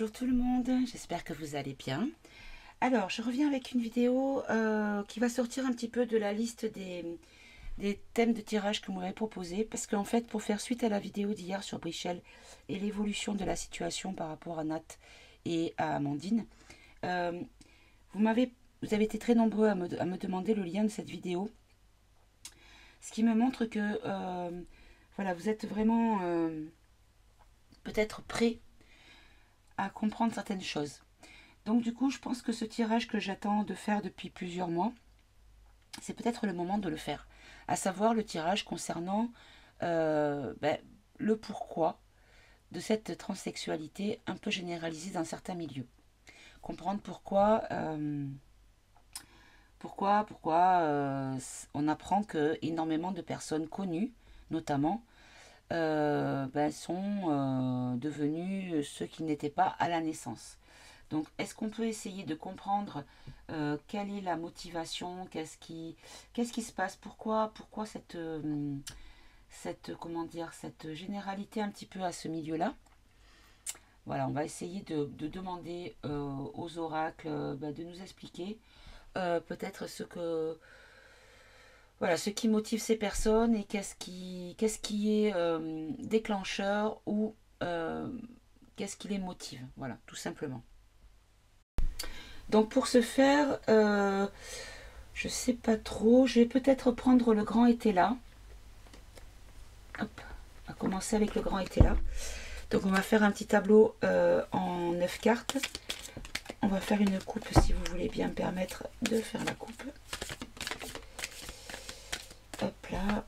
Bonjour tout le monde, j'espère que vous allez bien. Alors, je reviens avec une vidéo qui va sortir un petit peu de la liste des thèmes de tirage que vous m'avez proposé. Parce qu'en fait, pour faire suite à la vidéo d'hier sur Brichel et l'évolution de la situation par rapport à Nat et à Amandine, euh, vous avez été très nombreux à me demander le lien de cette vidéo. Ce qui me montre que voilà, vous êtes vraiment peut-être prêts à comprendre certaines choses. Donc du coup, je pense que ce tirage que j'attends de faire depuis plusieurs mois, c'est peut-être le moment de le faire. À savoir le tirage concernant le pourquoi de cette transsexualité un peu généralisée dans certains milieux. Comprendre pourquoi on apprend que énormément de personnes connues, notamment, sont devenus ceux qui n'étaient pas à la naissance. Donc, est-ce qu'on peut essayer de comprendre quelle est la motivation, qu'est-ce qui se passe, pourquoi comment dire, cette généralité un petit peu à ce milieu-là. Voilà, on va essayer de demander aux oracles de nous expliquer peut-être ce qui motive ces personnes et qu'est-ce qui est déclencheur ou qu'est-ce qui les motive. Voilà, tout simplement. Donc pour ce faire, je sais pas trop, je vais peut-être prendre le grand été là. Hop, on va commencer avec le grand été là. Donc on va faire un petit tableau en 9 cartes. On va faire une coupe si vous voulez bien me permettre de faire la coupe. Hop là.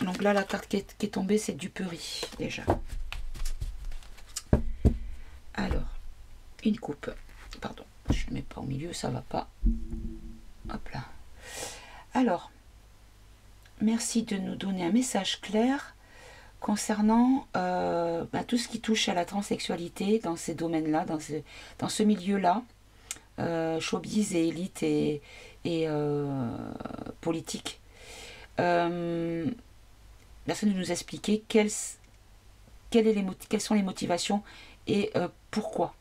Donc là la carte qui est tombée c'est Duperie déjà. Alors, une coupe. Pardon, je ne mets pas au milieu, ça va pas. Hop là. Alors, merci de nous donner un message clair concernant tout ce qui touche à la transsexualité dans ces domaines-là, dans ce milieu-là, showbiz et élite et politique. Personne de nous expliquer quelles sont les motivations et pourquoi.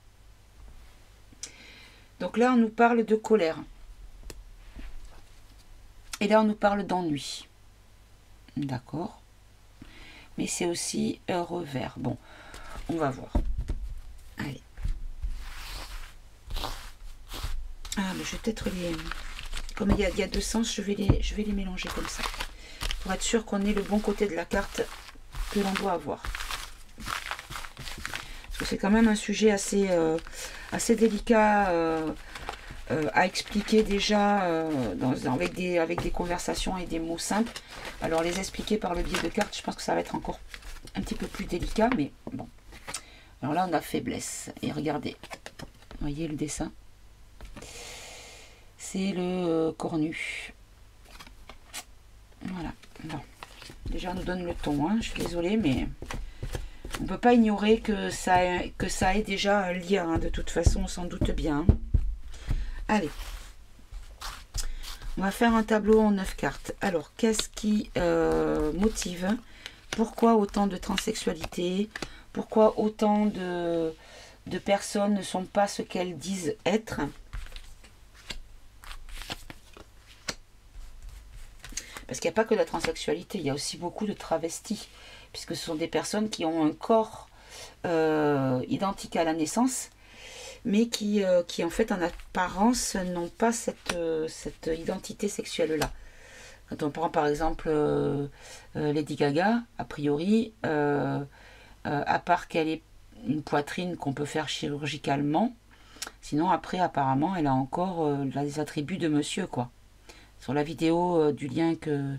Donc là, on nous parle de colère. Et là, on nous parle d'ennui. D'accord. Mais c'est aussi un revers. Bon, on va voir. Allez. Ah, mais je vais peut-être les... Comme il y a deux sens, je vais les mélanger comme ça. Pour être sûr qu'on ait le bon côté de la carte que l'on doit avoir. Parce que c'est quand même un sujet assez délicat à expliquer déjà avec des conversations et des mots simples. Alors les expliquer par le biais de cartes, je pense que ça va être encore un petit peu plus délicat, mais bon. Alors là, on a faiblesse. Et regardez, vous voyez le dessin, c'est le cornu. Voilà. Bon. Déjà, on nous donne le ton, hein. Je suis désolée, mais on ne peut pas ignorer que ça ait déjà un lien, hein. De toute façon, on s'en doute bien. Allez. On va faire un tableau en 9 cartes. Alors, qu'est-ce qui motive? Pourquoi autant de transsexualité? Pourquoi autant de personnes ne sont pas ce qu'elles disent être? Parce qu'il n'y a pas que de la transsexualité, il y a aussi beaucoup de travestis. Puisque ce sont des personnes qui ont un corps identique à la naissance, mais qui en fait en apparence n'ont pas cette identité sexuelle-là. Quand on prend par exemple Lady Gaga, a priori, à part qu'elle ait une poitrine qu'on peut faire chirurgicalement, sinon après apparemment elle a encore les attributs de monsieur, quoi. Sur la vidéo du lien que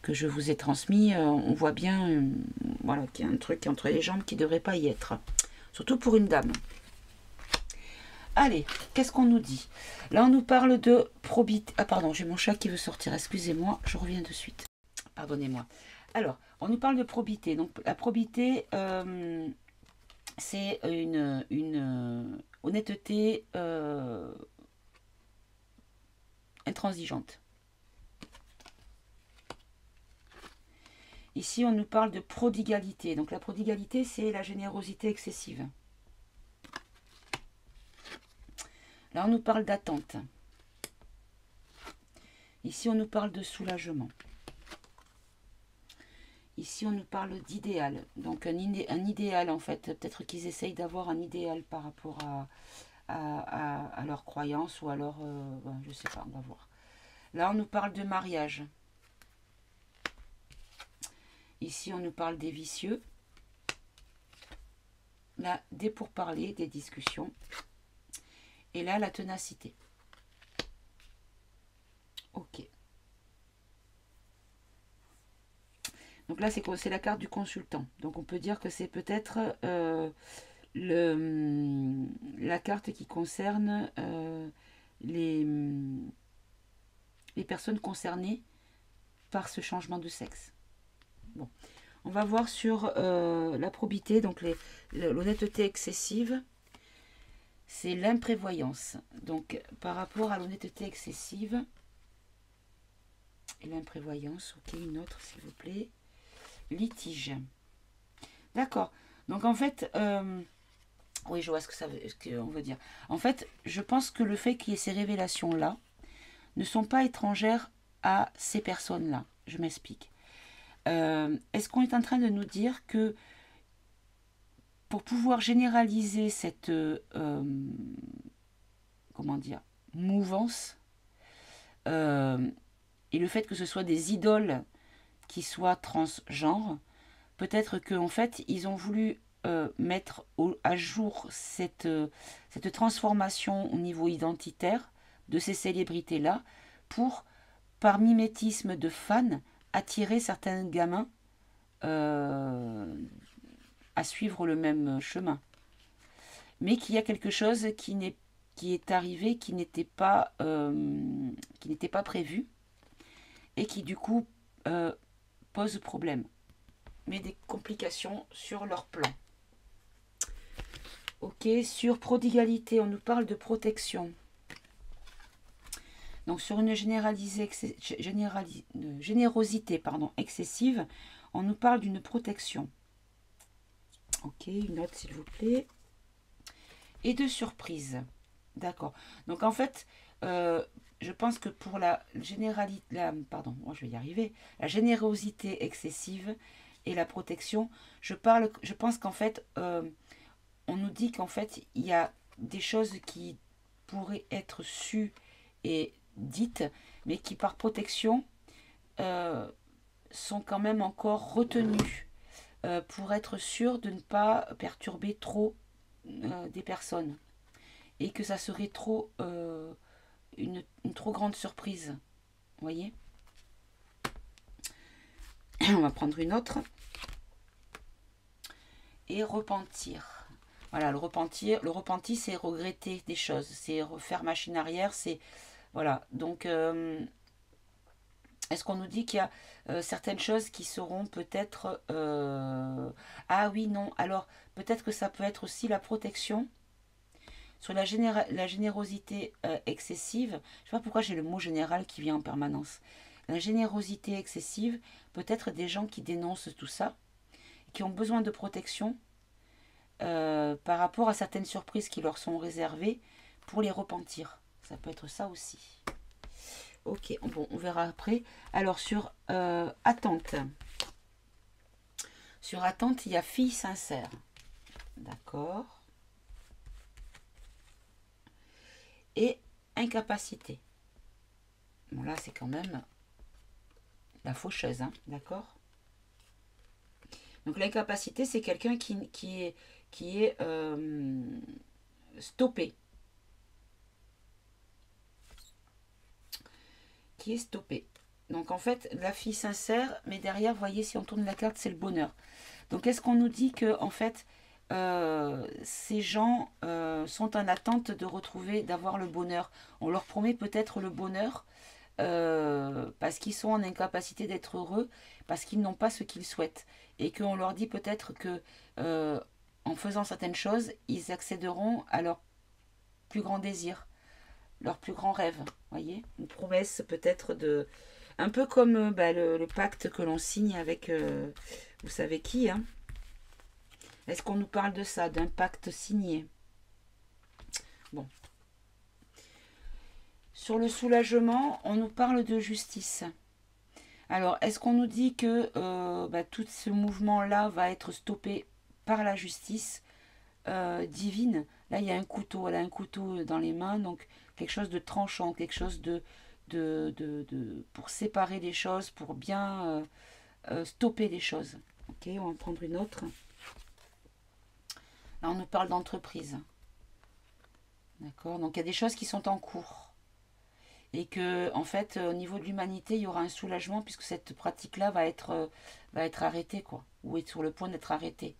je vous ai transmis, on voit bien voilà, qu'il y a un truc entre les jambes qui ne devrait pas y être. Surtout pour une dame. Allez, qu'est-ce qu'on nous dit? Là, on nous parle de probité. Ah, pardon, j'ai mon chat qui veut sortir. Excusez-moi, je reviens de suite. Pardonnez-moi. Alors, on nous parle de probité. Donc, la probité, c'est une honnêteté intransigeante. Ici, on nous parle de prodigalité. Donc la prodigalité, c'est la générosité excessive. Là, on nous parle d'attente. Ici, on nous parle de soulagement. Ici, on nous parle d'idéal. Donc un idéal, en fait. Peut-être qu'ils essayent d'avoir un idéal par rapport à leur croyance ou à leur... je sais pas, on va voir. Là, on nous parle de mariage. Ici, on nous parle des vicieux. Là, des pourparlers, des discussions. Et là, la ténacité. Ok. Donc là, c'est la carte du consultant. Donc on peut dire que c'est peut-être la carte qui concerne les personnes concernées par ce changement de sexe. Bon. On va voir sur la probité, donc l'honnêteté excessive, c'est l'imprévoyance. Donc par rapport à l'honnêteté excessive et l'imprévoyance, ok, une autre s'il vous plaît, litige. D'accord, donc en fait, oui je vois ce qu'on veut dire. En fait, je pense que le fait qu'il y ait ces révélations-là ne sont pas étrangères à ces personnes-là. Je m'explique. Est-ce qu'on est en train de nous dire que pour pouvoir généraliser cette comment dire, mouvance et le fait que ce soit des idoles qui soient transgenres, peut-être qu'en fait ils ont voulu mettre à jour cette transformation au niveau identitaire de ces célébrités-là pour, par mimétisme de fans, attirer certains gamins à suivre le même chemin. Mais qu'il y a quelque chose qui est arrivé, qui n'était pas prévu et qui du coup pose problème, mais des complications sur leur plan. Ok, sur prodigalité, on nous parle de protection. Donc sur une générosité excessive, on nous parle d'une protection. Ok, une note s'il vous plaît. Et de surprise. D'accord. Donc en fait, je pense que pour la générosité excessive et la protection, je pense qu'en fait, on nous dit qu'en fait, il y a des choses qui pourraient être sues et dites, mais qui par protection sont quand même encore retenues pour être sûr de ne pas perturber trop des personnes et que ça serait trop une trop grande surprise. Vous voyez? On va prendre une autre. Et repentir. Voilà, le repenti, c'est regretter des choses, c'est refaire machine arrière, c'est... Voilà, donc... est-ce qu'on nous dit qu'il y a certaines choses qui seront peut-être... Ah oui, non. Alors, peut-être que ça peut être aussi la protection sur la générosité excessive. Je ne sais pas pourquoi j'ai le mot général qui vient en permanence. La générosité excessive, peut-être des gens qui dénoncent tout ça, qui ont besoin de protection par rapport à certaines surprises qui leur sont réservées pour les repentir. Ça peut être ça aussi. Ok, bon, on verra après. Alors, sur attente. Sur attente, il y a fille sincère. D'accord. Et incapacité. Bon, là, c'est quand même la faucheuse, hein, d'accord. Donc, l'incapacité, c'est quelqu'un qui est stoppé. Qui est stoppé. Donc en fait, la fille sincère, mais derrière, vous voyez, si on tourne la carte, c'est le bonheur. Donc est-ce qu'on nous dit que en fait, ces gens sont en attente de retrouver, d'avoir le bonheur? On leur promet peut-être le bonheur parce qu'ils sont en incapacité d'être heureux, parce qu'ils n'ont pas ce qu'ils souhaitent. Et qu'on leur dit peut-être que en faisant certaines choses, ils accéderont à leur plus grand désir, leur plus grand rêve. Voyez, une promesse peut-être de Un peu comme bah, le pacte que l'on signe avec, vous savez qui, hein. Est-ce qu'on nous parle de ça, d'un pacte signé? Bon. Sur le soulagement, on nous parle de justice. Alors, est-ce qu'on nous dit que bah, tout ce mouvement-là va être stoppé par la justice divine? Là, il y a un couteau, elle a un couteau dans les mains, donc quelque chose de tranchant, quelque chose pour séparer les choses, pour bien stopper les choses. Ok, on va en prendre une autre. Là, on nous parle d'entreprise. D'accord, donc il y a des choses qui sont en cours. Et que, en fait, au niveau de l'humanité, il y aura un soulagement puisque cette pratique-là va être arrêtée, quoi. Ou est sur le point d'être arrêtée.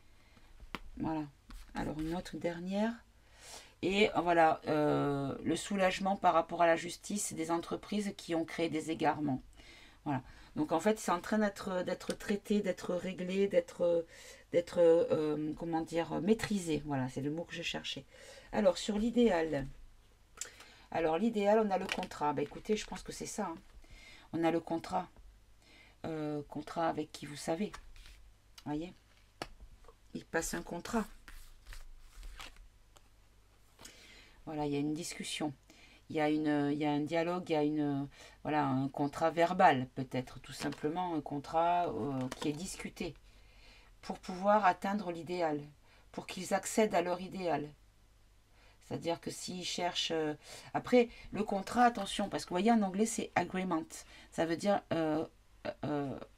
Voilà. Alors, une autre dernière. Et voilà, le soulagement par rapport à la justice des entreprises qui ont créé des égarements. Voilà. Donc en fait, c'est en train d'être traité, d'être réglé, comment dire, maîtrisé. Voilà, c'est le mot que je cherchais. Alors, sur l'idéal. Alors, l'idéal, on a le contrat. Bah écoutez, je pense que c'est ça, hein. On a le contrat. Contrat avec qui, vous savez. Voyez, il passe un contrat. Voilà, il y a une discussion. Il y a un dialogue, il y a voilà, un contrat verbal, peut-être, tout simplement, un contrat qui est discuté pour pouvoir atteindre l'idéal, pour qu'ils accèdent à leur idéal. C'est-à-dire que s'ils cherchent... Après, le contrat, attention, parce que vous voyez, en anglais, c'est agreement. Ça veut dire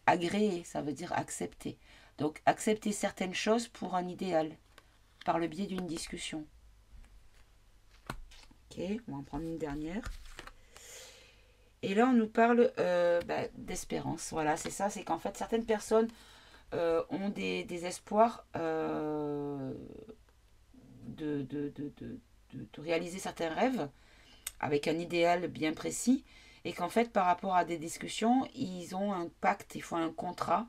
agréer, ça veut dire accepter. Donc, accepter certaines choses pour un idéal, par le biais d'une discussion. Ok, on va en prendre une dernière. Et là, on nous parle bah, d'espérance. Voilà, c'est ça, c'est qu'en fait, certaines personnes ont des espoirs de réaliser certains rêves avec un idéal bien précis et qu'en fait, par rapport à des discussions, ils ont un pacte, ils font un contrat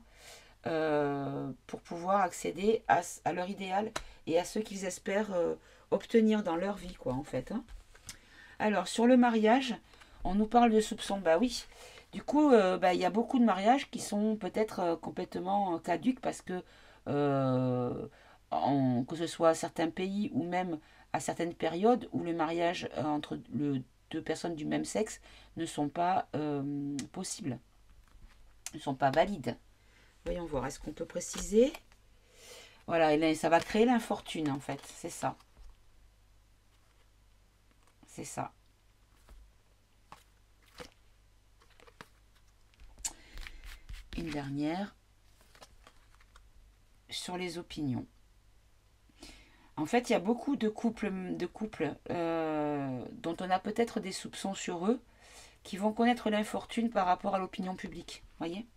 pour pouvoir accéder à leur idéal et à ce qu'ils espèrent obtenir dans leur vie, quoi, en fait, hein. Alors, sur le mariage, on nous parle de soupçons. Bah oui. Du coup, bah, il y a beaucoup de mariages qui sont peut-être complètement caduques parce que, que ce soit à certains pays ou même à certaines périodes où le mariage entre deux personnes du même sexe ne sont pas possibles, ne sont pas valides. Voyons voir, est-ce qu'on peut préciser? Voilà, et là, ça va créer l'infortune en fait, c'est ça. C'est ça. Une dernière sur les opinions. En fait, il y a beaucoup de couples dont on a peut-être des soupçons sur eux qui vont connaître l'infortune par rapport à l'opinion publique. Voyez,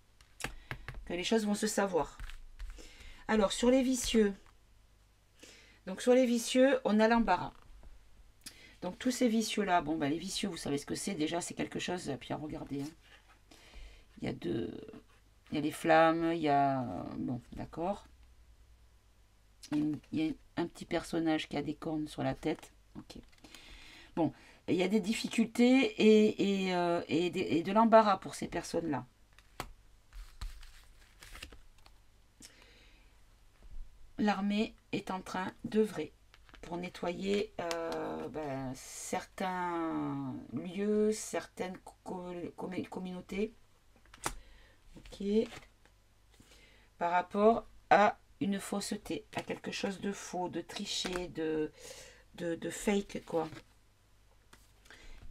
que les choses vont se savoir. Alors, sur les vicieux. Donc, sur les vicieux, on a l'embarras. Donc, tous ces vicieux-là, bon, ben, les vicieux, vous savez ce que c'est. Déjà, c'est quelque chose. Puis, regardez, hein. Il y a les flammes, il y a... Bon, d'accord. Il y a un petit personnage qui a des cornes sur la tête. Ok. Bon, il y a des difficultés et de l'embarras pour ces personnes-là. L'armée est en train d'œuvrer pour nettoyer certains lieux, certaines communautés. Ok. Par rapport à une fausseté, à quelque chose de faux, de triché, de fake, quoi.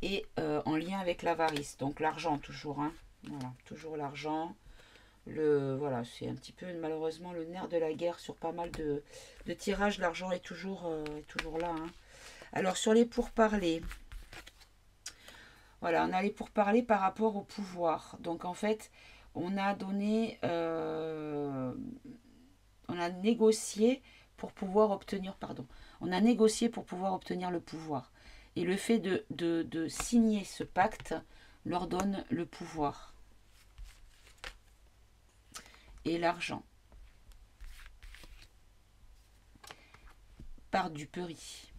Et en lien avec l'avarice, donc l'argent toujours, hein. Voilà, toujours l'argent. Voilà, c'est un petit peu malheureusement le nerf de la guerre sur pas mal de tirages. L'argent est toujours là, hein. Alors sur les pourparlers, voilà, on a les pourparlers par rapport au pouvoir. Donc en fait, on a donné, on a négocié pour pouvoir obtenir, pardon, on a négocié pour pouvoir obtenir le pouvoir. Et le fait de signer ce pacte leur donne le pouvoir. Et l'argent. Par duperie.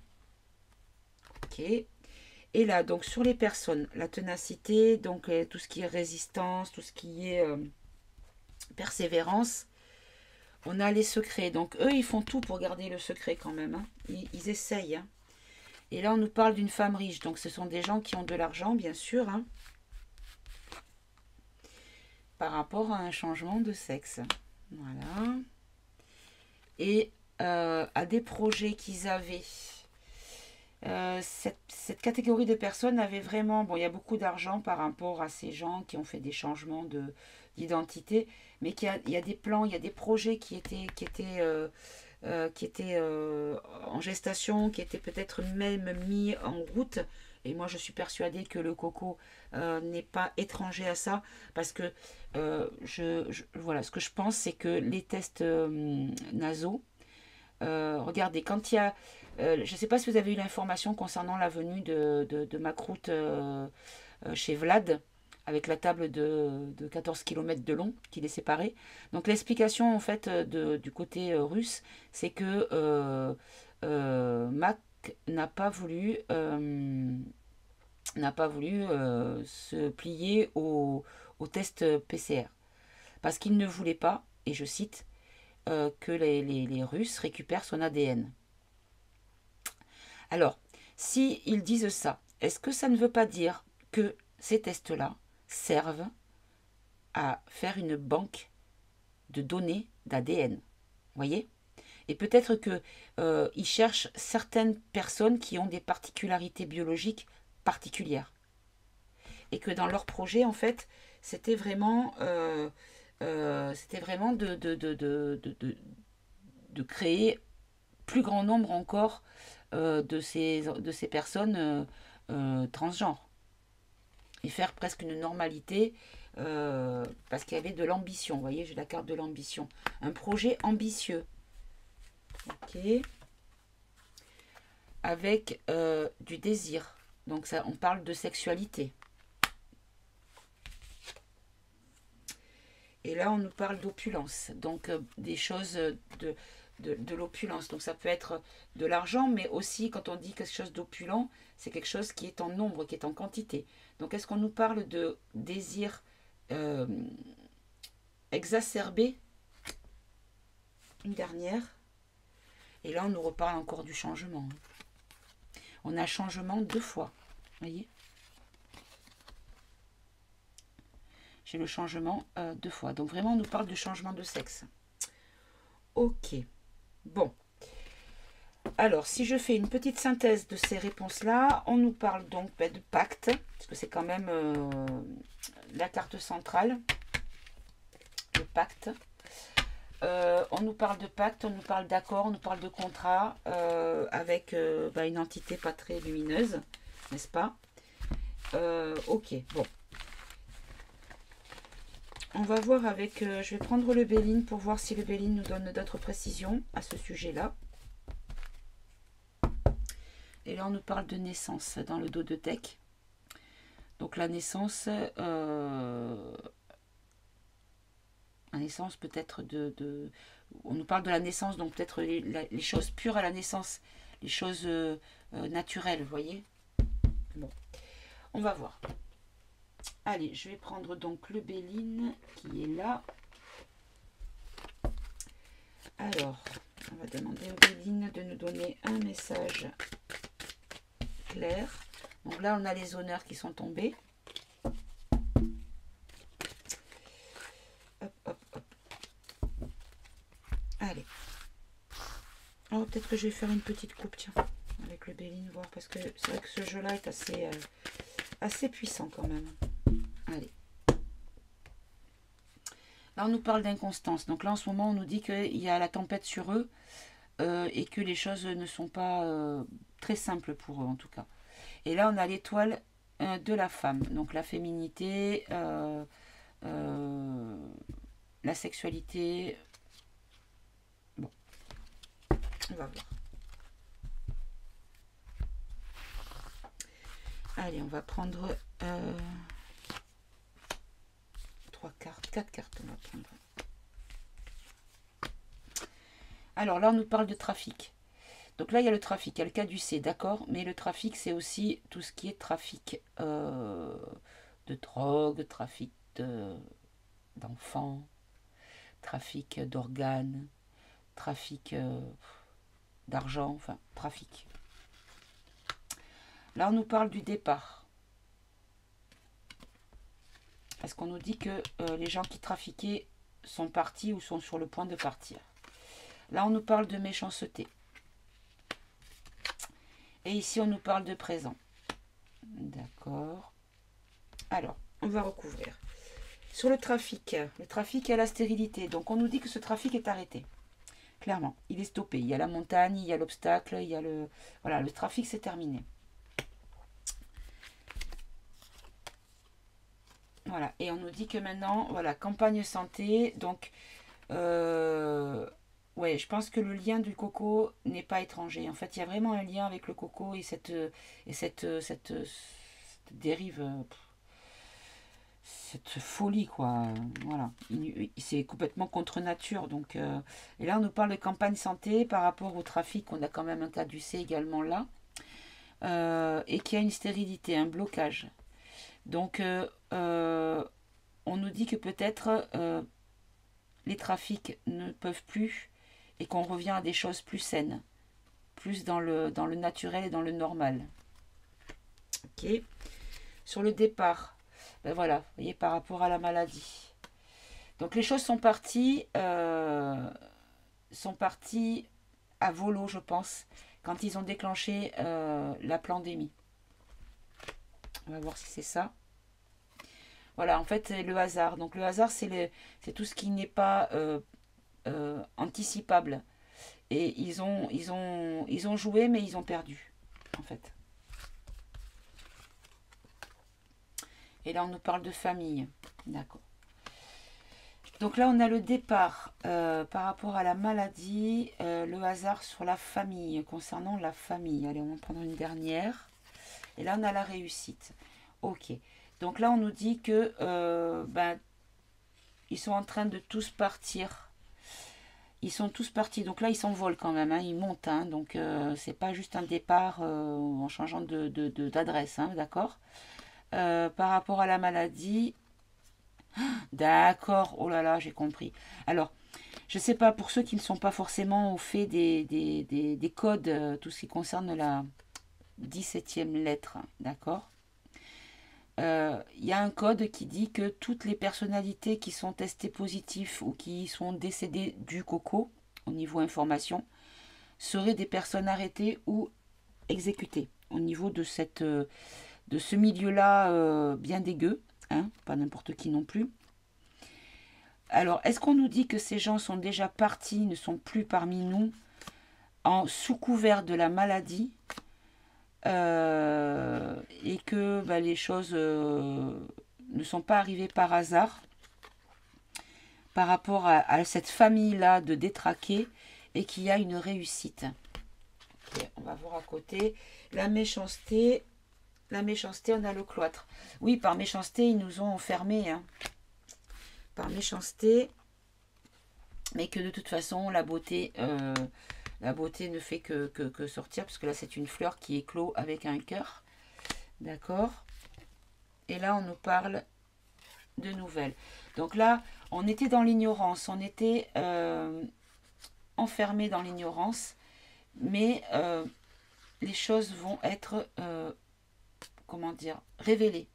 Ok. Et là, donc sur les personnes, la ténacité, donc tout ce qui est résistance, tout ce qui est persévérance, on a les secrets. Donc eux, ils font tout pour garder le secret quand même. Hein. Ils essayent. Hein. Et là, on nous parle d'une femme riche. Donc ce sont des gens qui ont de l'argent, bien sûr. Hein, par rapport à un changement de sexe. Voilà. Et à des projets qu'ils avaient. Cette catégorie de personnes avait vraiment, bon, il y a beaucoup d'argent par rapport à ces gens qui ont fait des changements d'identité, mais il y a des plans, il y a des projets qui étaient en gestation, qui étaient peut-être même mis en route. Et moi, je suis persuadée que le coco n'est pas étranger à ça, parce que voilà, ce que je pense, c'est que les tests nasaux, regardez, quand il y a... je ne sais pas si vous avez eu l'information concernant la venue de Macroute chez Vlad, avec la table de 14 km de long qui les séparait. Donc l'explication en fait du côté russe, c'est que Mac n'a pas voulu, se plier au test PCR. Parce qu'il ne voulait pas, et je cite, que les Russes récupèrent son ADN. Alors, si ils disent ça, est-ce que ça ne veut pas dire que ces tests-là servent à faire une banque de données d'ADN? Voyez? Et peut-être que ils cherchent certaines personnes qui ont des particularités biologiques particulières. Et que dans leur projet, en fait, c'était vraiment de créer plus grand nombre encore de ces personnes transgenres. Et faire presque une normalité parce qu'il y avait de l'ambition. Vous voyez, j'ai la carte de l'ambition. Un projet ambitieux. Ok. Avec du désir. Donc ça, on parle de sexualité. Et là, on nous parle d'opulence. Donc des choses de l'opulence. Donc ça peut être de l'argent, mais aussi quand on dit quelque chose d'opulent, c'est quelque chose qui est en nombre, qui est en quantité. Donc est-ce qu'on nous parle de désir exacerbé? Une dernière. Et là, on nous reparle encore du changement. On a changement 2 fois. Vous voyez? J'ai le changement 2 fois. Donc vraiment, on nous parle du changement de sexe. Ok. Bon. Alors, si je fais une petite synthèse de ces réponses-là, on nous parle donc de pacte, parce que c'est quand même la carte centrale, le pacte. On nous parle de pacte, on nous parle d'accord, on nous parle de contrat avec une entité pas très lumineuse, n'est-ce pas? Ok, bon. On va voir avec... je vais prendre le Béline pour voir si le Béline nous donne d'autres précisions à ce sujet-là. Et là, on nous parle de naissance dans le dos de Tech. Donc la naissance peut-être on nous parle de la naissance, donc peut-être les choses pures à la naissance, les choses naturelles, vous voyez. Bon, on va voir. Allez, je vais prendre donc le Béline qui est là. Alors, on va demander au Béline de nous donner un message clair. Donc là, on a les honneurs qui sont tombés. Hop, hop, hop. Allez. Oh, peut-être que je vais faire une petite coupe, tiens, avec le Béline, voir, parce que c'est vrai que ce jeu-là est assez puissant quand même. Allez. Là, on nous parle d'inconstance. Donc là, en ce moment, on nous dit qu'il y a la tempête sur eux et que les choses ne sont pas très simples pour eux, en tout cas. Et là, on a l'étoile de la femme. Donc la féminité, la sexualité. Bon, on va voir. Allez, on va prendre 3 cartes, 4 cartes, on va prendre. Alors là, on nous parle de trafic. Donc là, il y a le trafic, il y a le caducé, d'accord, mais le trafic, c'est aussi tout ce qui est trafic de drogue, trafic d'enfants, trafic d'organes, trafic d'argent, enfin, trafic. Là, on nous parle du départ. Parce qu'on nous dit que les gens qui trafiquaient sont partis ou sont sur le point de partir. Là, on nous parle de méchanceté. Et ici, on nous parle de présent. D'accord. Alors, on va recouvrir. Sur le trafic et la stérilité. Donc, on nous dit que ce trafic est arrêté. Clairement, il est stoppé. Il y a la montagne, il y a l'obstacle, il y a le... Voilà, le trafic, c'est terminé. Voilà, et on nous dit que maintenant, voilà, campagne santé, donc, ouais, je pense que le lien du coco n'est pas étranger. En fait, il y a vraiment un lien avec le coco et cette dérive, cette folie, quoi. Voilà, c'est complètement contre nature. Donc, et là, on nous parle de campagne santé par rapport au trafic. On a quand même un cas du C également là, et qu'il y a une stérilité, un blocage. Donc, on nous dit que peut-être les trafics ne peuvent plus et qu'on revient à des choses plus saines, plus dans le naturel et dans le normal. Ok. Sur le départ, ben voilà, vous voyez, par rapport à la maladie. Donc les choses sont parties à volo, je pense, quand ils ont déclenché la pandémie. On va voir si c'est ça. Voilà, en fait, c'est le hasard. Donc le hasard, c'est tout ce qui n'est pas anticipable. Et ils ont joué, mais ils ont perdu, en fait. Et là, on nous parle de famille. D'accord. Donc là, on a le départ par rapport à la maladie, le hasard sur la famille, concernant la famille. Allez, on va en prendre une dernière. Et là, on a la réussite. Ok. Donc là, on nous dit que ils sont en train de tous partir. Ils sont tous partis. Donc là, ils s'envolent quand même. Hein, ils montent. Hein, donc, c'est pas juste un départ en changeant d'adresse. Hein, d'accord. Par rapport à la maladie. D'accord. Oh là là, j'ai compris. Alors, je sais pas, pour ceux qui ne sont pas forcément au fait des codes, tout ce qui concerne la 17e lettre. D'accord. Il y a un code qui dit que toutes les personnalités qui sont testées positives ou qui sont décédées du coco, au niveau information, seraient des personnes arrêtées ou exécutées. Au niveau de ce milieu-là bien dégueu, hein, pas n'importe qui non plus. Alors, est-ce qu'on nous dit que ces gens sont déjà partis, ne sont plus parmi nous, sous couvert de la maladie, et que les choses ne sont pas arrivées par hasard par rapport à cette famille-là de détraqués et qu'il y a une réussite. Okay, on va voir à côté. La méchanceté, on a le cloître. Oui, par méchanceté, ils nous ont enfermés. Hein. Par méchanceté, mais que de toute façon, la beauté ne fait que sortir, parce que là, c'est une fleur qui éclot avec un cœur. D'accord. Et là, on nous parle de nouvelles. Donc là, on était dans l'ignorance. On était enfermé dans l'ignorance. Mais les choses vont être, comment dire, révélées.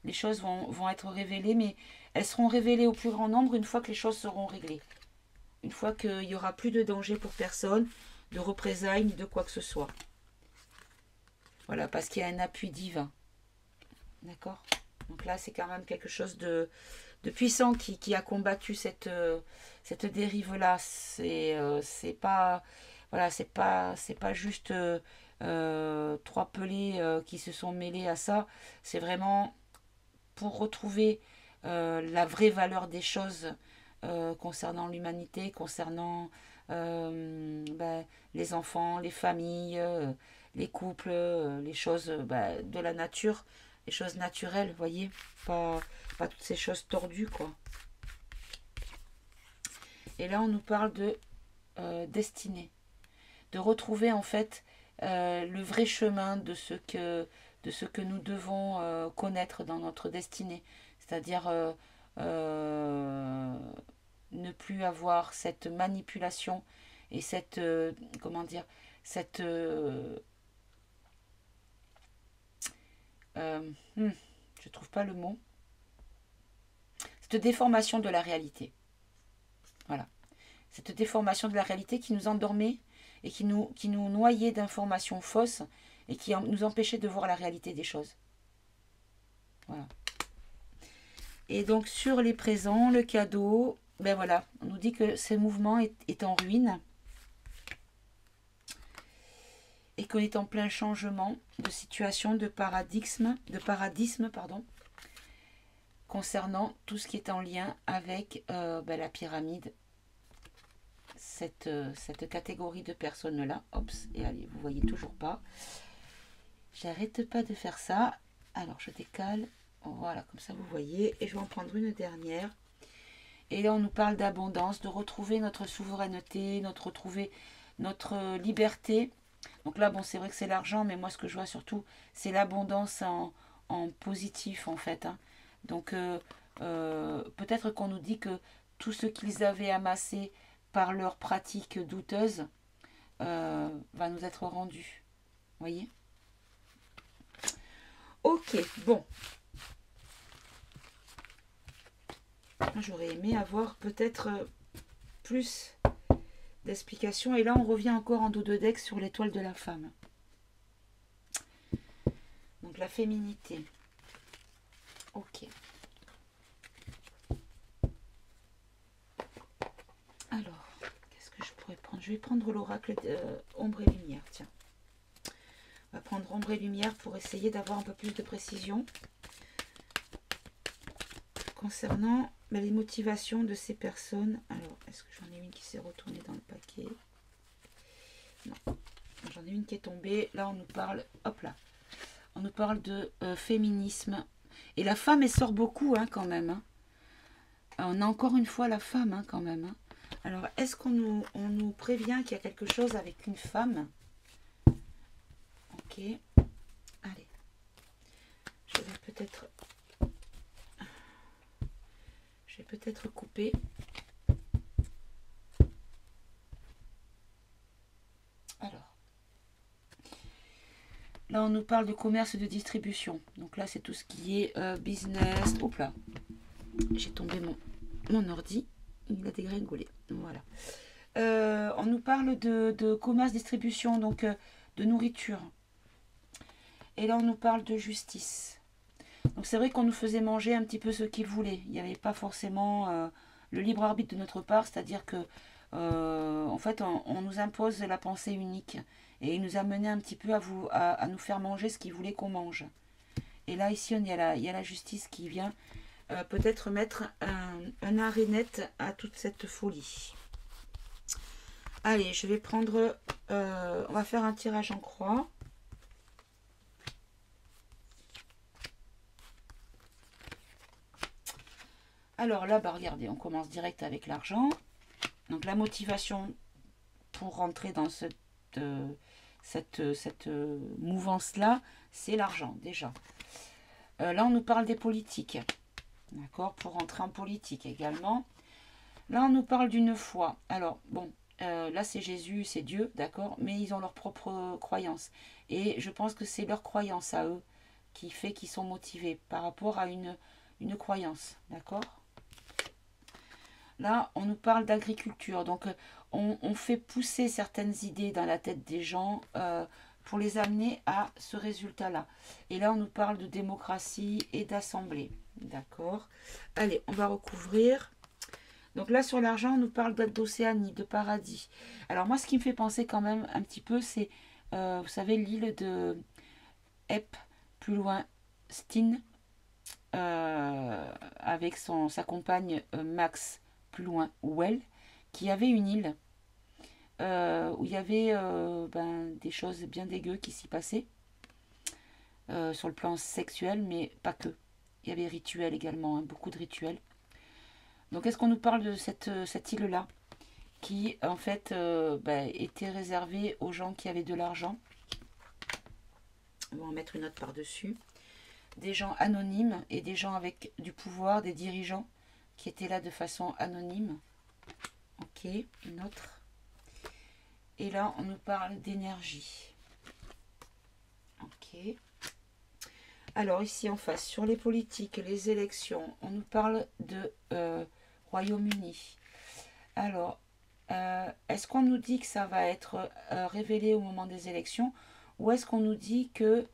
Les choses vont être révélées, mais elles seront révélées au plus grand nombre une fois que les choses seront réglées. Une fois qu'il n'y aura plus de danger pour personne, de représailles, ni de quoi que ce soit. Voilà, parce qu'il y a un appui divin. D'accord. Donc là, c'est quand même quelque chose de puissant qui a combattu cette dérive-là. C'est pas... Voilà, c'est pas juste 3 pelés qui se sont mêlés à ça. C'est vraiment pour retrouver la vraie valeur des choses concernant l'humanité, concernant les enfants, les familles, les couples, les choses de la nature, les choses naturelles, vous voyez, pas toutes ces choses tordues, quoi. Et là, on nous parle de destinée. de retrouver en fait le vrai chemin de ce que nous devons connaître dans notre destinée. C'est-à-dire ne plus avoir cette manipulation et cette, comment dire, cette, euh, hmm, je trouve pas le mot, cette déformation de la réalité. Voilà. Cette déformation de la réalité qui nous endormait et qui nous noyait d'informations fausses et qui nous empêchait de voir la réalité des choses. Voilà. Et donc sur les présents, le cadeau, ben voilà, on nous dit que ce mouvement est en ruine et qu'on est en plein changement de situation, de paradigme, pardon, concernant tout ce qui est en lien avec la pyramide, cette catégorie de personnes-là. Oups, et allez, vous voyez toujours pas. J'arrête pas de faire ça. Alors, je décale. Voilà, comme ça, vous voyez. Et je vais en prendre une dernière. Et là, on nous parle d'abondance, de retrouver notre souveraineté, retrouver notre liberté. Donc là, bon, c'est vrai que c'est l'argent, mais moi, ce que je vois surtout, c'est l'abondance en positif, en fait. Hein. Donc, peut-être qu'on nous dit que tout ce qu'ils avaient amassé par leurs pratiques douteuses va nous être rendu. Vous voyez? Ok, bon. J'aurais aimé avoir peut-être plus d'explications. Et là, on revient encore en dos de deck sur l'étoile de la femme. Donc, la féminité. Ok. Alors, qu'est-ce que je pourrais prendre? Je vais prendre l'oracle ombre et lumière, tiens. On va prendre ombre et lumière pour essayer d'avoir un peu plus de précision concernant les motivations de ces personnes. Alors, est-ce que j'en ai une qui s'est retournée dans le paquet? Non, j'en ai une qui est tombée. Là, on nous parle, hop là, on nous parle de féminisme. Et la femme, elle sort beaucoup hein, quand même. Hein. On a encore une fois la femme hein, quand même. Hein. Alors, est-ce qu'on nous prévient qu'il y a quelque chose avec une femme? Ok. Allez. Je vais peut-être couper. Alors. Là, on nous parle de commerce et de distribution. Donc là, c'est tout ce qui est business. Hop là. J'ai tombé mon ordi. Il a dégringolé. Voilà. On nous parle de commerce, distribution, donc de nourriture. Et là, on nous parle de justice. Donc c'est vrai qu'on nous faisait manger un petit peu ce qu'ils voulaient. Il n'y avait pas forcément le libre arbitre de notre part, c'est-à-dire que en fait, on nous impose la pensée unique. Et il nous a mené un petit peu à nous faire manger ce qu'ils voulaient qu'on mange. Et là, ici, il y a la justice qui vient peut-être mettre un arrêt net à toute cette folie. Allez, je vais prendre... on va faire un tirage en croix. Alors là, bah, regardez, on commence direct avec l'argent. Donc la motivation pour rentrer dans cette mouvance-là, c'est l'argent déjà. Là, on nous parle des politiques. D'accord? Pour rentrer en politique également. Là, on nous parle d'une foi. Alors, bon, là, c'est Jésus, c'est Dieu, d'accord? Mais ils ont leur propre croyance. Et je pense que c'est leur croyance à eux qui fait qu'ils sont motivés par rapport à une croyance, d'accord? Là, on nous parle d'agriculture. Donc, on fait pousser certaines idées dans la tête des gens pour les amener à ce résultat-là. Et là, on nous parle de démocratie et d'assemblée. D'accord? Allez, on va recouvrir. Donc là, sur l'argent, on nous parle d'Océanie, de paradis. Alors moi, ce qui me fait penser quand même un petit peu, c'est, vous savez, l'île de Ep, plus loin, Stin, avec sa compagne Max, plus loin, Well, qui avait une île où il y avait des choses bien dégueu qui s'y passaient, sur le plan sexuel, mais pas que. Il y avait rituels également, hein, beaucoup de rituels. Donc est-ce qu'on nous parle de cette île-là? qui en fait était réservé aux gens qui avaient de l'argent. On va en mettre une autre par-dessus. Des gens anonymes et des gens avec du pouvoir, des dirigeants qui étaient là de façon anonyme. Ok, une autre. Et là, on nous parle d'énergie. Ok. Alors ici en face, sur les politiques, les élections, on nous parle de Royaume-Uni. Alors, est-ce qu'on nous dit que ça va être révélé au moment des élections ou est-ce qu'on nous dit que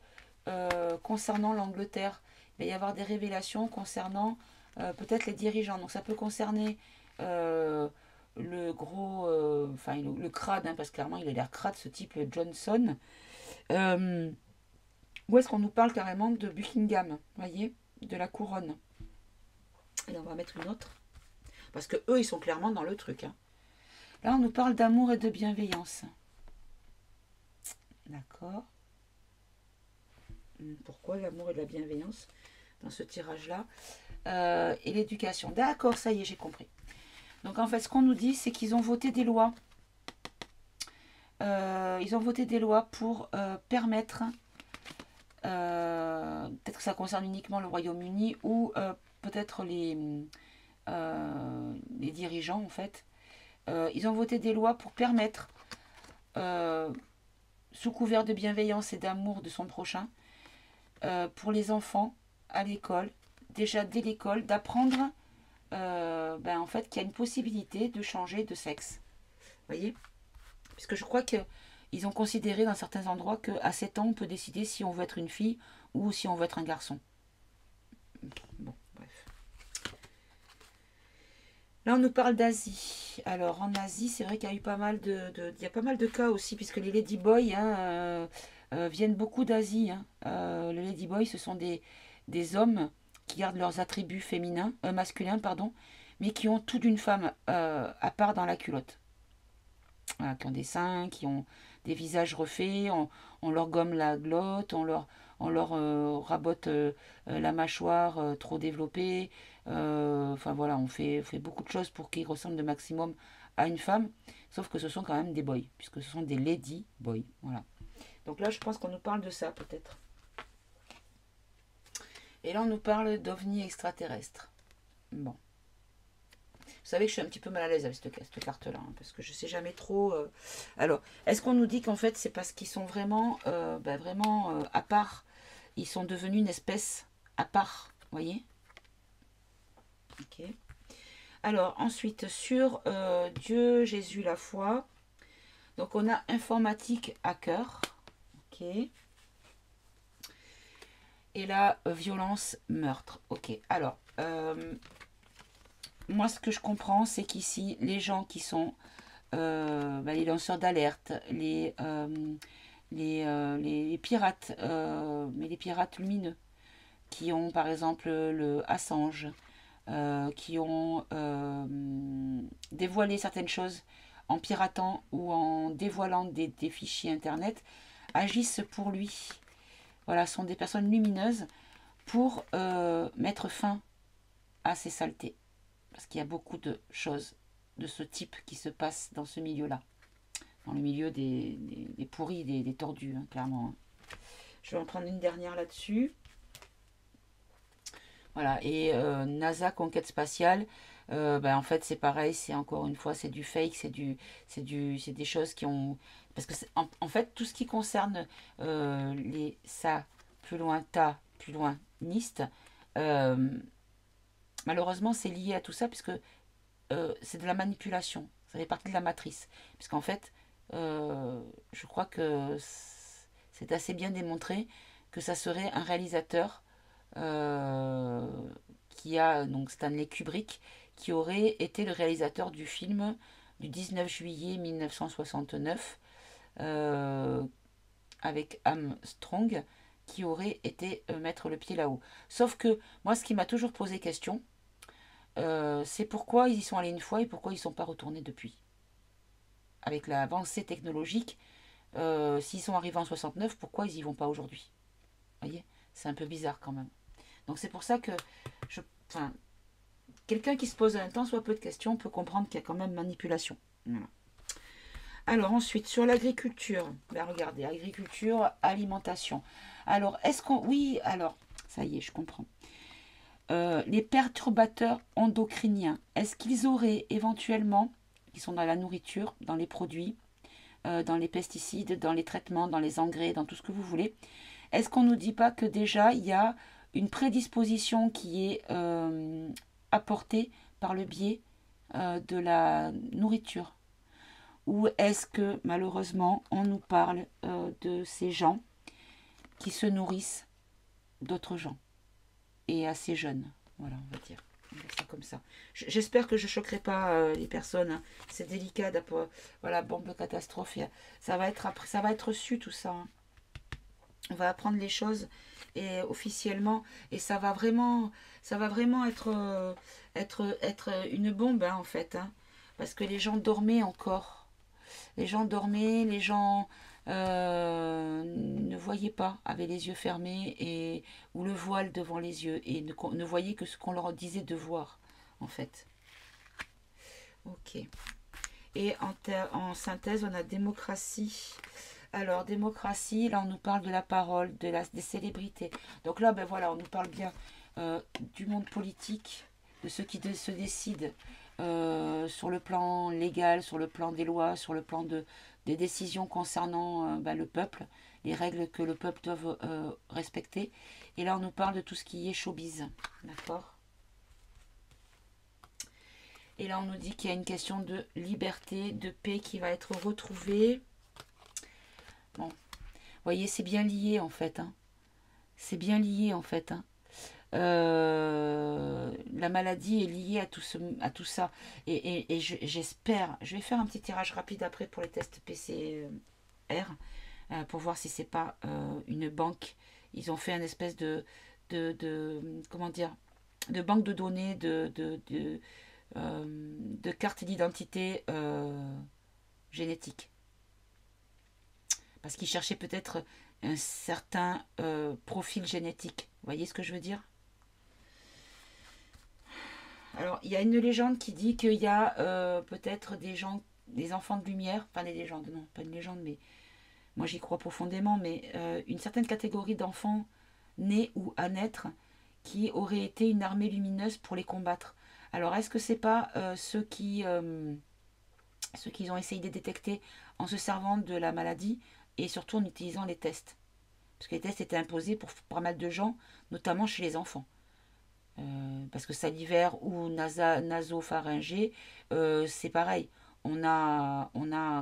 concernant l'Angleterre, il va y avoir des révélations concernant peut-être les dirigeants. Donc ça peut concerner le gros, enfin le crade, hein, parce que clairement il a l'air crade ce type Johnson. Euh, ou est-ce qu'on nous parle carrément de Buckingham, voyez, de la couronne. Et là on va mettre une autre. Parce que eux ils sont clairement dans le truc. Hein. Là on nous parle d'amour et de bienveillance. D'accord. Pourquoi l'amour et la bienveillance dans ce tirage-là et l'éducation. D'accord, ça y est, j'ai compris. Donc en fait, ce qu'on nous dit, c'est qu'ils ont voté des lois. Ils ont voté des lois pour permettre, peut-être que ça concerne uniquement le Royaume-Uni ou peut-être les dirigeants en fait. Ils ont voté des lois pour permettre, sous couvert de bienveillance et d'amour de son prochain, pour les enfants à l'école, déjà dès l'école, d'apprendre en fait qu'il y a une possibilité de changer de sexe. Vous voyez? Puisque je crois qu'ils ont considéré dans certains endroits qu'à 7 ans, on peut décider si on veut être une fille ou si on veut être un garçon. Bon, bref. Là, on nous parle d'Asie. Alors, en Asie, c'est vrai qu'il y a eu pas mal il y a pas mal de cas aussi, puisque les ladyboys viennent beaucoup d'Asie. Hein. Les ladyboys, ce sont des hommes qui gardent leurs attributs féminins, masculins, pardon, mais qui ont tout d'une femme à part dans la culotte. Voilà, qui ont des seins, qui ont des visages refaits, on leur gomme la glotte, on leur rabote la mâchoire trop développée. Enfin voilà, on fait beaucoup de choses pour qu'ils ressemblent de maximum à une femme, sauf que ce sont quand même des boys, puisque ce sont des lady boys. Voilà. Donc là, je pense qu'on nous parle de ça, peut-être. Et là, on nous parle d'ovnis extraterrestres. Bon. Vous savez que je suis un petit peu mal à l'aise avec cette carte-là, hein, parce que je ne sais jamais trop. Alors, est-ce qu'on nous dit qu'en fait, c'est parce qu'ils sont vraiment, vraiment à part. Ils sont devenus une espèce à part, vous voyez? Ok. Alors, ensuite, sur Dieu, Jésus, la foi. Donc, on a informatique, hacker. Ok. Et là, violence, meurtre. Ok. Alors, moi, ce que je comprends, c'est qu'ici, les gens qui sont les lanceurs d'alerte, les pirates, mais les pirates lumineux, qui ont par exemple le Assange, qui ont dévoilé certaines choses en piratant ou en dévoilant des fichiers internet, agissent pour lui. Voilà, sont des personnes lumineuses pour mettre fin à ces saletés. Parce qu'il y a beaucoup de choses de ce type qui se passent dans ce milieu-là. Dans le milieu des pourris, des tordus, hein, clairement. Hein. Je vais en prendre une dernière là-dessus. Voilà, et NASA Conquête Spatiale, en fait c'est pareil, c'est encore une fois, c'est du fake, c'est des choses qui ont... Parce que en fait, tout ce qui concerne les ça, plus loin, ta, plus loin, niste, malheureusement c'est lié à tout ça, puisque c'est de la manipulation, ça fait partie de la matrice. Puisqu'en fait, je crois que c'est assez bien démontré que ça serait un réalisateur qui a donc Stanley Kubrick, qui aurait été le réalisateur du film du 19 juillet 1969 avec Armstrong, qui aurait été mettre le pied là-haut. Sauf que moi, ce qui m'a toujours posé question, c'est pourquoi ils y sont allés une fois et pourquoi ils ne sont pas retournés depuis. Avec l'avancée technologique, s'ils sont arrivés en 69, pourquoi ils n'y vont pas aujourd'hui? Vous voyez, c'est un peu bizarre quand même. Donc c'est pour ça que quelqu'un qui se pose un temps soit peu de questions peut comprendre qu'il y a quand même manipulation. Voilà. Alors ensuite, sur l'agriculture, ben regardez, agriculture, alimentation. Alors, est-ce qu'on... Oui, alors, ça y est, je comprends. Les perturbateurs endocriniens, est-ce qu'ils auraient éventuellement, qui sont dans la nourriture, dans les produits, dans les pesticides, dans les traitements, dans les engrais, dans tout ce que vous voulez, est-ce qu'on ne nous dit pas que déjà il y a une prédisposition qui est apportée par le biais de la nourriture? Ou est-ce que malheureusement on nous parle de ces gens qui se nourrissent d'autres gens et assez jeunes? Voilà, on va dire. On va dire ça comme ça. J'espère que je ne choquerai pas les personnes, hein. C'est délicat. Voilà, bombe catastrophe. Ça va être après, ça va être su tout ça, hein. On va apprendre les choses et officiellement, et ça va vraiment être une bombe, hein, en fait, hein. Parce que les gens dormaient encore. Les gens dormaient, les gens ne voyaient pas, avaient les yeux fermés et ou le voile devant les yeux et ne voyaient que ce qu'on leur disait de voir, en fait. Ok. Et en synthèse, on a démocratie. Alors, démocratie, là, on nous parle de la parole, des célébrités. Donc là, ben voilà, on nous parle bien du monde politique, de ceux qui se décident sur le plan légal, sur le plan des lois, sur le plan des décisions concernant ben, le peuple, les règles que le peuple doit respecter. Et là, on nous parle de tout ce qui est showbiz. D'accord? Et là, on nous dit qu'il y a une question de liberté, de paix qui va être retrouvée. Bon, vous voyez, c'est bien lié en fait, hein. C'est bien lié en fait, hein. La maladie est liée à tout ça. Et j'espère, je vais faire un petit tirage rapide après pour les tests PCR pour voir si c'est pas une banque. Ils ont fait une espèce comment dire, de banque de données, de cartes d'identité génétique. Parce qu'ils cherchaient peut-être un certain profil génétique. Vous voyez ce que je veux dire? Alors, il y a une légende qui dit qu'il y a peut-être des gens, des enfants de lumière, enfin des légendes, non, pas une légende, mais moi j'y crois profondément, mais une certaine catégorie d'enfants nés ou à naître qui auraient été une armée lumineuse pour les combattre. Alors, est-ce que c'est pas ceux qu'ils ont essayé de détecter en se servant de la maladie et surtout en utilisant les tests? Parce que les tests étaient imposés pour pas mal de gens, notamment chez les enfants. Parce que salivaire ou nasopharyngé, c'est pareil. On a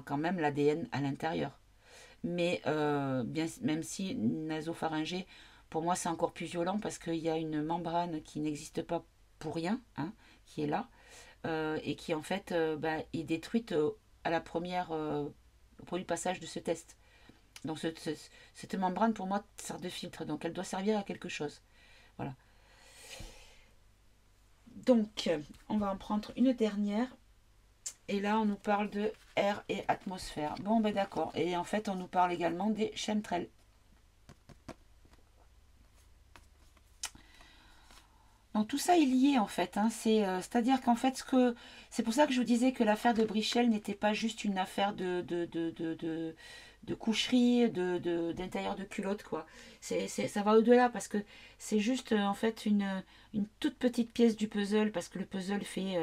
quand même l'ADN à l'intérieur. Mais bien, même si nasopharyngé, pour moi, c'est encore plus violent parce qu'il y a une membrane qui n'existe pas pour rien, hein, qui est là, et qui en fait bah, est détruite à la première, au premier passage de ce test. Donc cette membrane, pour moi, sert de filtre. Donc elle doit servir à quelque chose. Voilà. Donc, on va en prendre une dernière. Et là, on nous parle de air et atmosphère. Bon, ben d'accord. Et en fait, on nous parle également des chemtrails. Donc tout ça est lié en fait, hein. C'est-à-dire qu'en fait, c'est pour ça que je vous disais que l'affaire de Brichel n'était pas juste une affaire de coucherie, d'intérieur de culotte, quoi. Ça va au-delà parce que c'est juste en fait une toute petite pièce du puzzle parce que le puzzle fait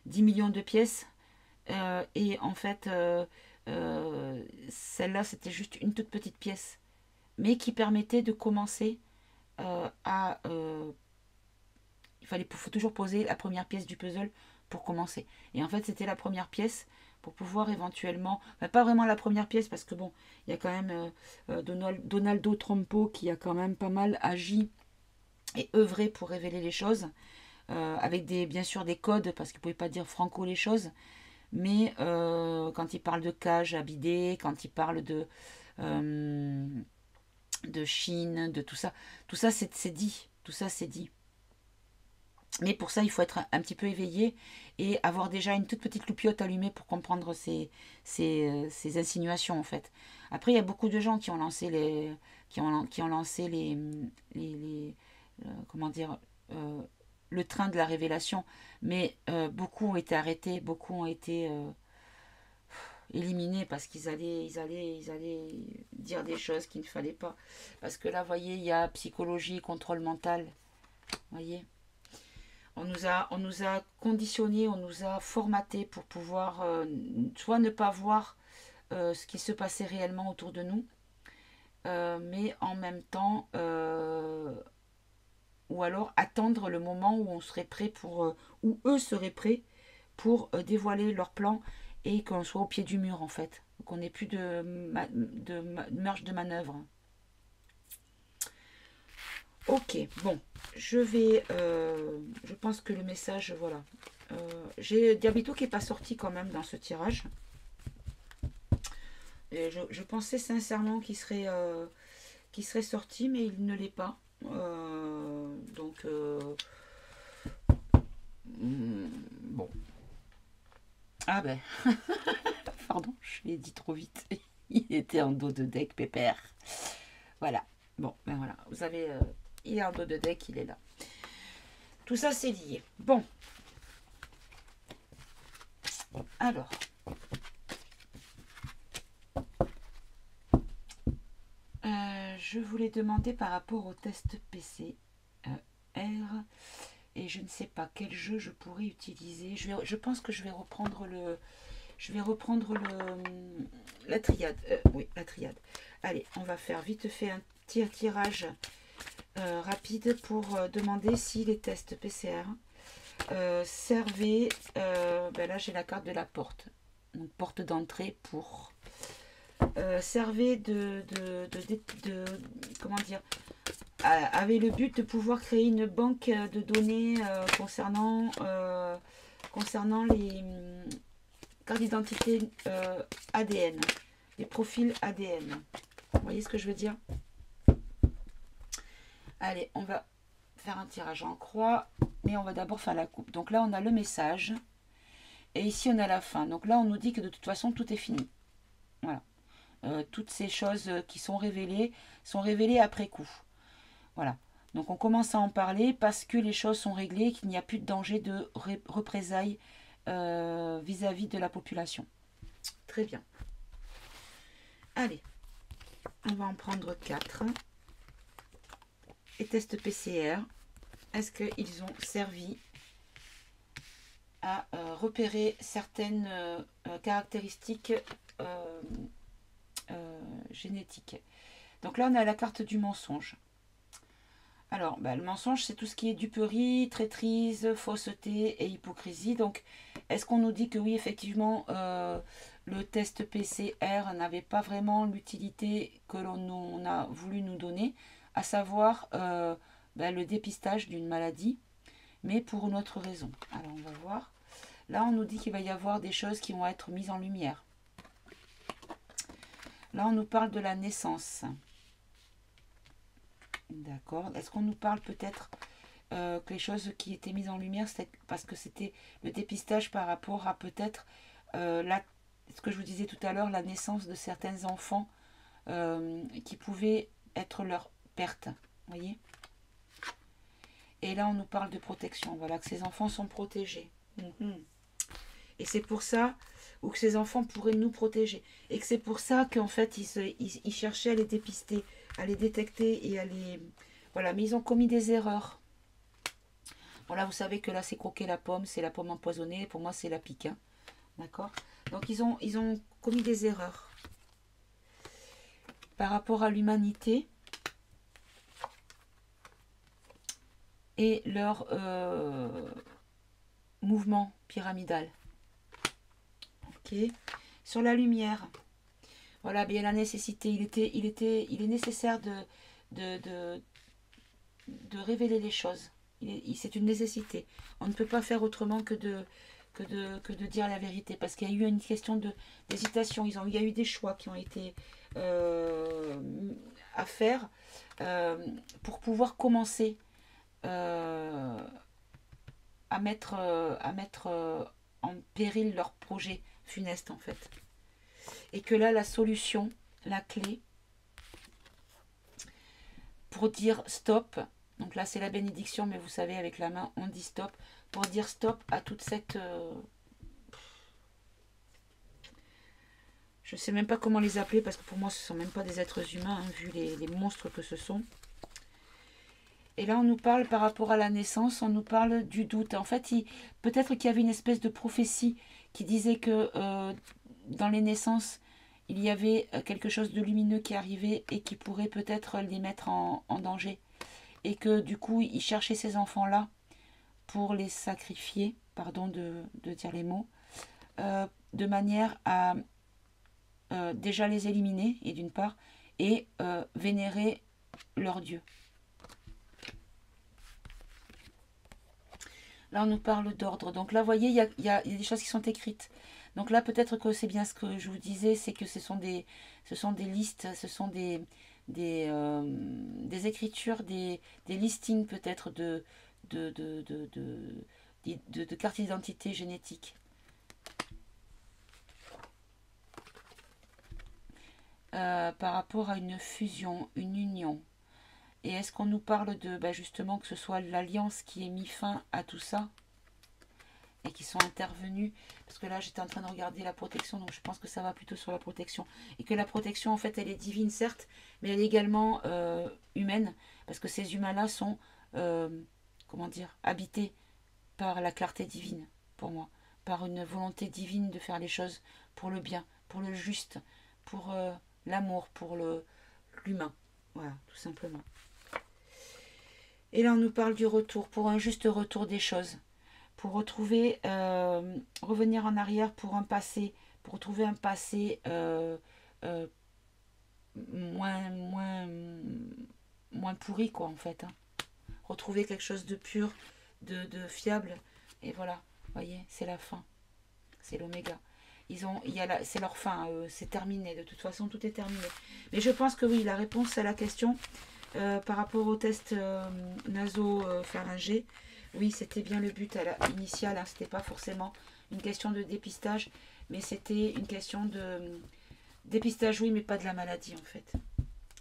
10 millions de pièces. Et en fait, celle-là, c'était juste une toute petite pièce, mais qui permettait de commencer à faut toujours poser la première pièce du puzzle pour commencer. Et en fait, c'était la première pièce pour pouvoir éventuellement, enfin, pas vraiment la première pièce parce que bon, il y a quand même Donaldo Trumpo qui a quand même pas mal agi et œuvré pour révéler les choses, avec bien sûr des codes parce qu'il ne pouvait pas dire franco les choses, mais quand il parle de cage à bidet, quand il parle de Chine, de tout ça c'est dit, tout ça c'est dit. Mais pour ça, il faut être un petit peu éveillé et avoir déjà une toute petite loupiote allumée pour comprendre ces insinuations, en fait. Après, il y a beaucoup de gens qui ont lancé qui ont lancé comment dire, le train de la révélation. Mais beaucoup ont été arrêtés, beaucoup ont été éliminés parce ils allaient dire des choses qu'il ne fallait pas. Parce que là, vous voyez, il y a psychologie, contrôle mental. Vous voyez, on nous a conditionnés, on nous a formatés pour pouvoir soit ne pas voir ce qui se passait réellement autour de nous, mais en même temps, ou alors attendre le moment où on serait prêt pour, où eux seraient prêts pour dévoiler leur plan et qu'on soit au pied du mur en fait, qu'on n'ait plus de marge de manœuvre. Ok, bon, je pense que le message, voilà. J'ai Diabito qui n'est pas sorti quand même dans ce tirage. Et je pensais sincèrement qu'il serait sorti, mais il ne l'est pas. Donc, bon. Ah ben, pardon, je l'ai dit trop vite. Il était en dos de deck, pépère. Voilà. Bon, ben voilà. Vous avez, il est en dos de deck, il est là. Tout ça, c'est lié. Bon. Alors. Je voulais demander par rapport au test PC R. Et je ne sais pas quel jeu je pourrais utiliser. Je pense que je vais reprendre la triade. Oui, la triade. Allez, on va faire vite fait un tirage rapide pour demander si les tests PCR servaient. Ben là, j'ai la carte de la porte. Donc, porte d'entrée pour... servait comment dire, avait le but de pouvoir créer une banque de données concernant les cartes d'identité ADN, les profils ADN. Vous voyez ce que je veux dire? Allez, on va faire un tirage en croix, mais on va d'abord faire la coupe. Donc là, on a le message, et ici, on a la fin. Donc là, on nous dit que de toute façon, tout est fini. Voilà. Toutes ces choses qui sont révélées après coup. Voilà. Donc on commence à en parler parce que les choses sont réglées, qu'il n'y a plus de danger de représailles vis-à-vis de la population. Très bien. Allez, on va en prendre 4. Les tests PCR, est-ce qu'ils ont servi à repérer certaines caractéristiques génétiques? Donc là, on a la carte du mensonge. Alors, bah, le mensonge, c'est tout ce qui est duperie, traîtrise, fausseté et hypocrisie. Donc, est-ce qu'on nous dit que oui, effectivement, le test PCR n'avait pas vraiment l'utilité que l'on a voulu nous donner, à savoir bah, le dépistage d'une maladie, mais pour une autre raison. Alors, on va voir. Là, on nous dit qu'il va y avoir des choses qui vont être mises en lumière. Là, on nous parle de la naissance. D'accord. Est-ce qu'on nous parle peut-être que les choses qui étaient mises en lumière, c'est parce que c'était le dépistage par rapport à peut-être ce que je vous disais tout à l'heure, la naissance de certains enfants qui pouvaient être leur perte. Vous voyez? Et là, on nous parle de protection. Voilà, que ces enfants sont protégés. Et c'est pour ça, ou que ces enfants pourraient nous protéger. Et que c'est pour ça qu'en fait, ils cherchaient à les dépister, à les détecter et à les... Voilà, mais ils ont commis des erreurs. Voilà, vous savez que là, c'est croquer la pomme, c'est la pomme empoisonnée. Pour moi, c'est la pique. Hein. D'accord? Donc, ils ont commis des erreurs. Par rapport à l'humanité et leur mouvement pyramidal. Ok. Sur la lumière. Voilà, bien la nécessité. Il est nécessaire de révéler les choses. C'est une nécessité. On ne peut pas faire autrement que de dire la vérité. Parce qu'il y a eu une question d'hésitation. Il y a eu des choix qui ont été à faire pour pouvoir commencer à mettre en péril leur projet funeste en fait. Et que là, la solution, la clé, pour dire stop, donc là c'est la bénédiction, mais vous savez, avec la main, on dit stop, pour dire stop à toute cette... Je ne sais même pas comment les appeler, parce que pour moi, ce ne sont même pas des êtres humains, hein, vu les monstres que ce sont. Et là, on nous parle par rapport à la naissance, on nous parle du doute. En fait, peut-être qu'il y avait une espèce de prophétie qui disait que dans les naissances, il y avait quelque chose de lumineux qui arrivait et qui pourrait peut-être les mettre en danger. Et que du coup, il cherchait ces enfants-là pour les sacrifier, pardon de dire les mots, de manière à déjà les éliminer, et d'une part, et vénérer leur Dieu. Là, on nous parle d'ordre. Donc là, vous voyez, il y a des choses qui sont écrites. Donc là, peut-être que c'est bien ce que je vous disais, c'est que ce sont des listes, ce sont des écritures, des listings peut-être de cartes d'identité génétique. Par rapport à une fusion, une union. Et est-ce qu'on nous parle de justement que ce soit l'alliance qui ait mis fin à tout ça et qui sont intervenus? Parce que là j'étais en train de regarder la protection, donc je pense que ça va plutôt sur la protection. Et que la protection en fait elle est divine certes, mais elle est également humaine. Parce que ces humains-là sont, comment dire, habités par la clarté divine, pour moi. Par une volonté divine de faire les choses pour le bien, pour le juste, pour l'amour, pour l'humain. Voilà, tout simplement. Et là, on nous parle du retour, pour un juste retour des choses. Pour retrouver, revenir en arrière pour un passé, pour retrouver un passé moins pourri, quoi, en fait. Hein. Retrouver quelque chose de pur, de fiable. Et voilà, vous voyez, c'est la fin. C'est l'oméga. C'est leur fin, c'est terminé. De toute façon, tout est terminé. Mais je pense que oui, la réponse à la question par rapport au test naso-pharyngé, oui, c'était bien le but initial. Hein, c'était pas forcément une question de dépistage, mais c'était une question de dépistage, oui, mais pas de la maladie en fait.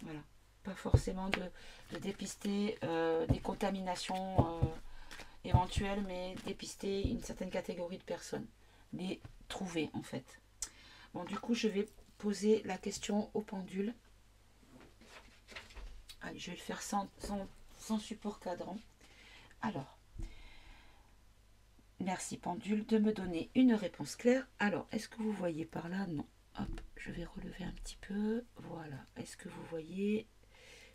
Voilà, pas forcément de dépister des contaminations éventuelles, mais dépister une certaine catégorie de personnes, les trouver en fait. Bon, du coup, je vais poser la question au pendule. Allez, je vais le faire sans support cadran. Alors, merci pendule de me donner une réponse claire. Alors, est-ce que vous voyez par là? Non. Hop, je vais relever un petit peu. Voilà. Est-ce que vous voyez?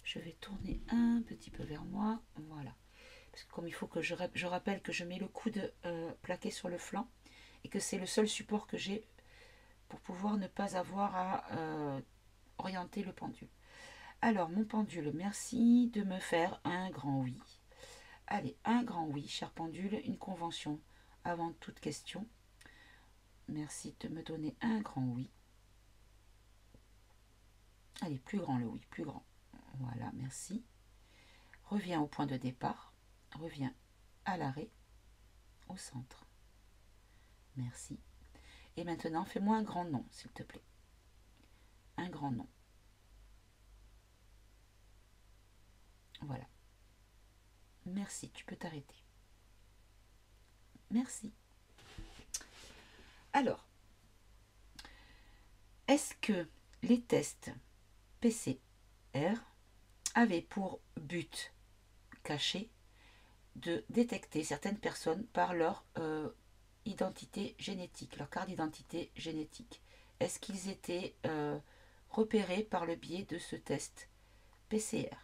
Je vais tourner un petit peu vers moi. Voilà. Parce que comme il faut que je rappelle que je mets le coude plaqué sur le flanc et que c'est le seul support que j'ai pour pouvoir ne pas avoir à orienter le pendule. Alors, mon pendule, merci de me faire un grand oui. Allez, un grand oui, cher pendule, une convention avant toute question. Merci de me donner un grand oui. Allez, plus grand le oui, plus grand. Voilà, merci. Reviens au point de départ. Reviens à l'arrêt, au centre. Merci. Et maintenant, fais-moi un grand nom, s'il te plaît. Un grand nom. Voilà. Merci, tu peux t'arrêter. Merci. Alors, est-ce que les tests PCR avaient pour but caché de détecter certaines personnes par leur identité génétique, leur carte d'identité génétique? Est-ce qu'ils étaient repérés par le biais de ce test PCR?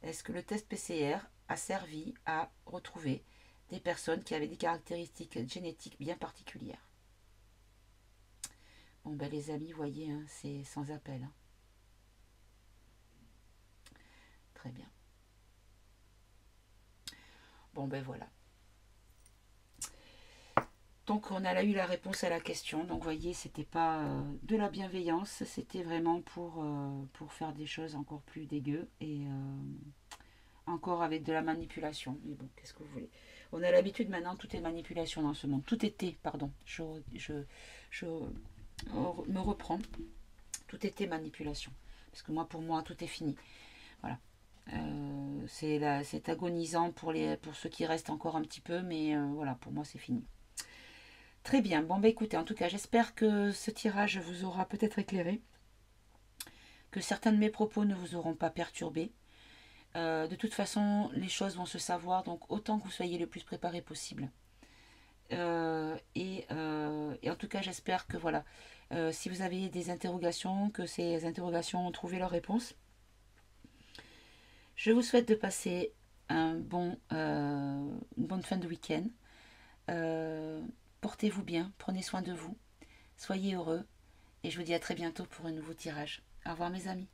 Est-ce que le test PCR a servi à retrouver des personnes qui avaient des caractéristiques génétiques bien particulières? Bon ben les amis, voyez, hein, c'est sans appel. Hein. Très bien. Bon ben voilà. Donc on a eu la réponse à la question. Donc vous voyez, c'était pas de la bienveillance, c'était vraiment pour faire des choses encore plus dégueu et encore avec de la manipulation. Mais bon, qu'est-ce que vous voulez? On a l'habitude maintenant, tout est manipulation dans ce monde. Tout était, pardon, je me reprends. Tout était manipulation. Parce que moi, pour moi, tout est fini. Voilà. C'est agonisant pour ceux qui restent encore un petit peu, mais voilà, pour moi, c'est fini. Très bien. Bon, bah écoutez, en tout cas, j'espère que ce tirage vous aura peut-être éclairé, que certains de mes propos ne vous auront pas perturbé. De toute façon, les choses vont se savoir, donc autant que vous soyez le plus préparé possible. Et en tout cas, j'espère que voilà, si vous avez des interrogations, que ces interrogations ont trouvé leur réponse. Je vous souhaite de passer une bonne fin de week-end. Euh, Portez-vous bien, prenez soin de vous, soyez heureux, et je vous dis à très bientôt pour un nouveau tirage. Au revoir mes amis.